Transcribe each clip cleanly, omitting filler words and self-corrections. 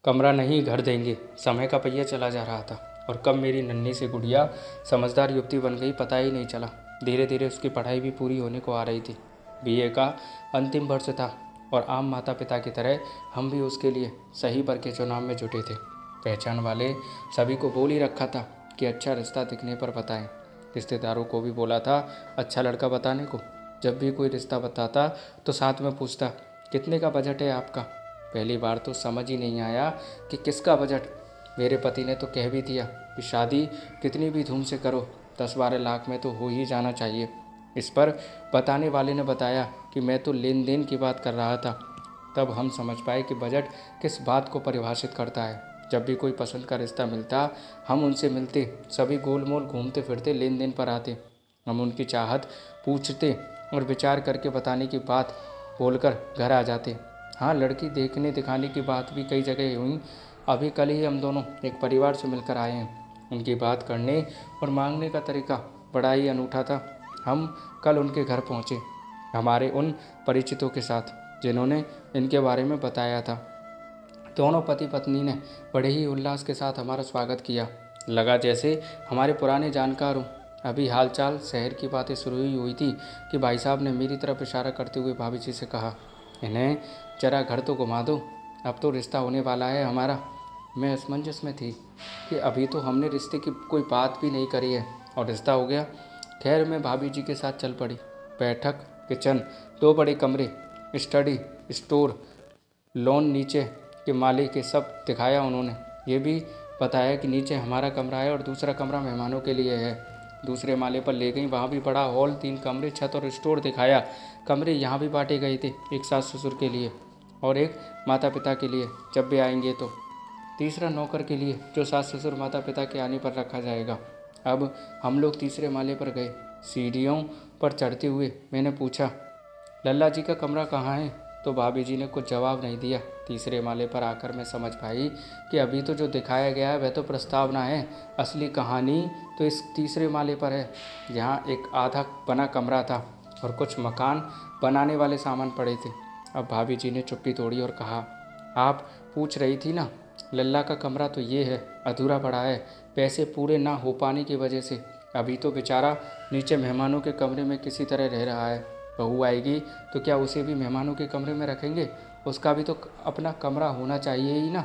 कमरा नहीं घर देंगे। समय का पहिया चला जा रहा था और कब मेरी नन्ही सी गुड़िया समझदार युवती बन गई पता ही नहीं चला। धीरे धीरे उसकी पढ़ाई भी पूरी होने को आ रही थी। बीए का अंतिम वर्ष था और आम माता पिता की तरह हम भी उसके लिए सही वर के चुनाव में जुटे थे। पहचान वाले सभी को बोल ही रखा था कि अच्छा रिश्ता दिखने पर बताएं। रिश्तेदारों को भी बोला था अच्छा लड़का बताने को। जब भी कोई रिश्ता बताता तो साथ में पूछता कितने का बजट है आपका। पहली बार तो समझ ही नहीं आया कि किसका बजट। मेरे पति ने तो कह भी दिया कि शादी कितनी भी धूम से करो 10-12 लाख में तो हो ही जाना चाहिए। इस पर बताने वाले ने बताया कि मैं तो लेन देन की बात कर रहा था। तब हम समझ पाए कि बजट किस बात को परिभाषित करता है। जब भी कोई पसंद का रिश्ता मिलता हम उनसे मिलते, सभी गोल मोल घूमते फिरते लेन देन पर आते। हम उनकी चाहत पूछते और विचार करके बताने की बात बोलकर घर आ जाते। हाँ, लड़की देखने दिखाने की बात भी कई जगह हुई। अभी कल ही हम दोनों एक परिवार से मिलकर आए हैं। उनकी बात करने और मांगने का तरीका बड़ा ही अनूठा था। हम कल उनके घर पहुँचे, हमारे उन परिचितों के साथ जिन्होंने इनके बारे में बताया था। दोनों पति पत्नी ने बड़े ही उल्लास के साथ हमारा स्वागत किया। लगा जैसे हमारे पुराने जानकार हों। अभी हालचाल शहर की बातें शुरू ही हुई थी कि भाई साहब ने मेरी तरफ इशारा करते हुए भाभी जी से कहा, इन्हें जरा घर तो घुमा दो, अब तो रिश्ता होने वाला है हमारा। मैं असमंजस में थी कि अभी तो हमने रिश्ते की कोई बात भी नहीं करी है और रिश्ता हो गया। खैर मैं भाभी जी के साथ चल पड़ी। बैठक, किचन, 2 बड़े कमरे, स्टडी, स्टोर, लॉन नीचे के माले के सब दिखाया उन्होंने। ये भी बताया कि नीचे हमारा कमरा है और दूसरा कमरा मेहमानों के लिए है। दूसरे माले पर ले गई, वहाँ भी बड़ा हॉल, 3 कमरे, छत और स्टोर दिखाया। कमरे यहाँ भी बांटे गए थे, एक सास ससुर के लिए और एक माता पिता के लिए जब भी आएंगे तो, तीसरा नौकर के लिए जो सास ससुर माता पिता के आने पर रखा जाएगा। अब हम लोग तीसरे माले पर गए। सीढ़ियों पर चढ़ते हुए मैंने पूछा, लल्ला जी का कमरा कहाँ है? तो भाभी जी ने कुछ जवाब नहीं दिया। तीसरे माले पर आकर मैं समझ पाई कि अभी तो जो दिखाया गया है वह तो प्रस्तावना है, असली कहानी तो इस तीसरे माले पर है। यहाँ एक आधा बना कमरा था और कुछ मकान बनाने वाले सामान पड़े थे। अब भाभी जी ने चुप्पी तोड़ी और कहा, आप पूछ रही थी ना, लल्ला का कमरा तो ये है, अधूरा पड़ा है पैसे पूरे ना हो पाने की वजह से। अभी तो बेचारा नीचे मेहमानों के कमरे में किसी तरह रह रहा है। बहू आएगी तो क्या उसे भी मेहमानों के कमरे में रखेंगे? उसका भी तो अपना कमरा होना चाहिए ही ना।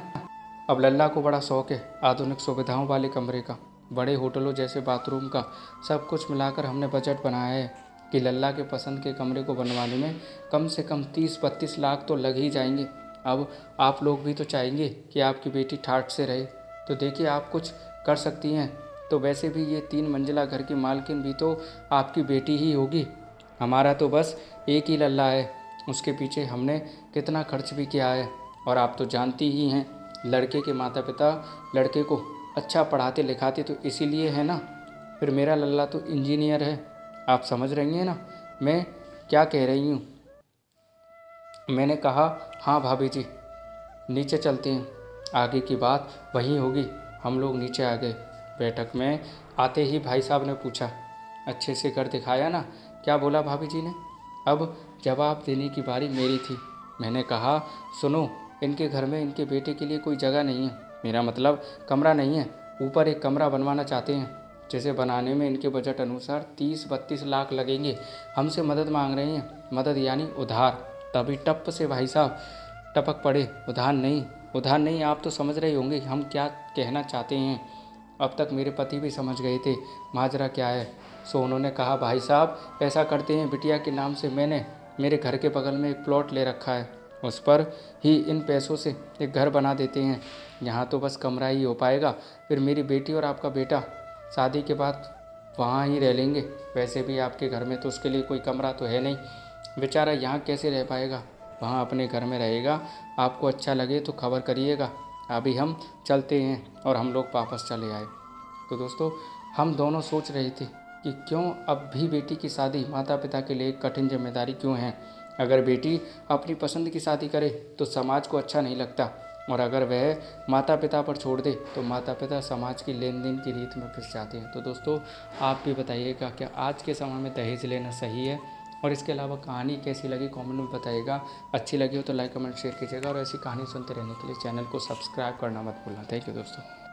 अब लल्ला को बड़ा शौक है आधुनिक सुविधाओं वाले कमरे का, बड़े होटलों जैसे बाथरूम का। सब कुछ मिलाकर हमने बजट बनाया है कि लल्ला के पसंद के कमरे को बनवाने में कम से कम 30-32 लाख तो लग ही जाएंगे। अब आप लोग भी तो चाहेंगे कि आपकी बेटी ठाठ से रहे, तो देखिए आप कुछ कर सकती हैं। तो वैसे भी ये 3 मंजिला घर की मालकिन भी तो आपकी बेटी ही होगी। हमारा तो बस एक ही लल्ला है, उसके पीछे हमने कितना खर्च भी किया है। और आप तो जानती ही हैं, लड़के के माता पिता लड़के को अच्छा पढ़ाते लिखाते तो इसीलिए है ना। फिर मेरा लल्ला तो इंजीनियर है। आप समझ रही हैं ना मैं क्या कह रही हूँ? मैंने कहा, हाँ भाभी जी, नीचे चलते हैं, आगे की बात वहीं होगी। हम लोग नीचे आ गए। बैठक में आते ही भाई साहब ने पूछा, अच्छे से घर दिखाया ना? क्या बोला भाभी जी ने? अब जवाब देने की बारी मेरी थी। मैंने कहा, सुनो, इनके घर में इनके बेटे के लिए कोई जगह नहीं है, मेरा मतलब कमरा नहीं है। ऊपर एक कमरा बनवाना चाहते हैं, जिसे बनाने में इनके बजट अनुसार 30-32 लाख लगेंगे। हमसे मदद मांग रहे हैं, मदद यानी उधार। तभी टप से भाई साहब टपक पड़े, उधार नहीं, उधार नहीं। आप तो समझ रहे होंगे हम क्या कहना चाहते हैं। अब तक मेरे पति भी समझ गए थे माजरा क्या है। सो उन्होंने कहा, भाई साहब ऐसा करते हैं, बिटिया के नाम से मैंने मेरे घर के बगल में एक प्लॉट ले रखा है, उस पर ही इन पैसों से एक घर बना देते हैं। यहाँ तो बस कमरा ही हो पाएगा, फिर मेरी बेटी और आपका बेटा शादी के बाद वहाँ ही रह लेंगे। वैसे भी आपके घर में तो उसके लिए कोई कमरा तो है नहीं, बेचारा यहाँ कैसे रह पाएगा, वहाँ अपने घर में रहेगा। आपको अच्छा लगे तो खबर करिएगा। अभी हम चलते हैं। और हम लोग वापस चले आए। तो दोस्तों, हम दोनों सोच रहे थे कि क्यों अब भी बेटी की शादी माता पिता के लिए कठिन जिम्मेदारी क्यों है। अगर बेटी अपनी पसंद की शादी करे तो समाज को अच्छा नहीं लगता, और अगर वह माता पिता पर छोड़ दे तो माता पिता समाज की लेन देन की रीत में फंस जाते हैं। तो दोस्तों, आप भी बताइएगा क्या आज के समय में दहेज लेना सही है और इसके अलावा कहानी कैसी लगी कमेंट में बताइएगा। अच्छी लगी हो तो लाइक कमेंट शेयर कीजिएगा और ऐसी कहानी सुनते रहने के लिए चैनल को सब्सक्राइब करना मत भूलना। थैंक यू दोस्तों।